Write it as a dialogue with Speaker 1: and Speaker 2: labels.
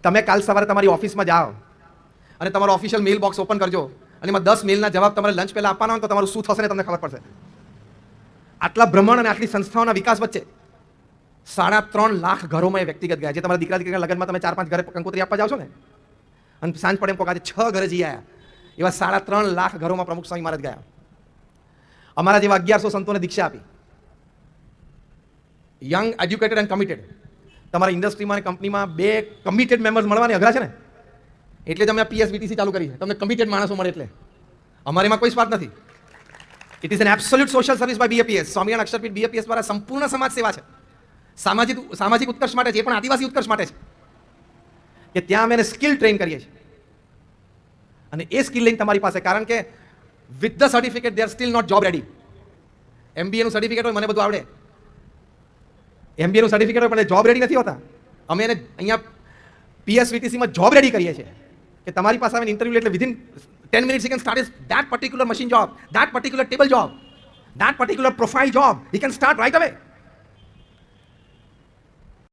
Speaker 1: તમે કાલ સવારે તમારી ઓફિસમાં જાઓ અને તમારો ઓફિશિયલ મેલ બોક્સ ઓપન કરજો અને એમાં 10 મેલના જવાબ તમારે લંચ પહેલા આપવાના હોય તો તમારું શું થશે ને તમને ખબર પડશે. આટલા બ્રહ્માંડ અને આટલી સંસ્થાઓના વિકાસ વચ્ચે 3.5 લાખ ઘરોમાં એ વ્યક્તિગત ગયા. જે તમારા દીકરા દીકરીના લગ્નમાં તમે 4-5 ઘરે કંકોત્રી આપવા જાઓ છો ને અને સાંજ પડે એમ કહો આજે 6 ઘરે જઈ આવ્યા, એવા 3.5 લાખ ઘરોમાં પ્રમુખ સ્વામી મહારાજ ગયા. અમારા જેવા 1100 સંતોને દીક્ષા આપી. Young, educated and committed. તમારા ઇન્ડસ્ટ્રીમાં અને કંપનીમાં 2 કમિટેડ મેમ્બર્સ મળવાની અઘરા છે ને, એટલે જ અમે PSVTC ચાલુ કરી છે. તમને કમિટેડ માણસો મળે એટલે. અમારે એમાં કોઈ સ્વાર્થ નથી. It is an absolute social service by BAPS. Swaminarayan Aksharpith BAPS દ્વારા સંપૂર્ણ સમાજ સેવા છે. સામાજિક ઉત્કર્ષ માટે છે, પણ આદિવાસી ઉત્કર્ષ માટે છે કે ત્યાં અમે એને સ્કિલ ટ્રેન કરીએ છીએ. અને એ સ્કિલ લઈને તમારી પાસે, કારણ કે with the certificate they are still not job ready. MBA નું સર્ટિફિકેટ હોય, મને બધું આવડે. MBA નું સર્ટિફિકેટ હોય પણ જોબ રેડી નથી હોતા. અમે એને અહીંયા PSVTC માં જોબ રેડી કરીએ છીએ કે તમારી પાસે આવીને ઇન્ટરવ્યુ એટલે within 10 minutes he can start his that particular machine job, that particular table job, that particular profile job. He can start right away.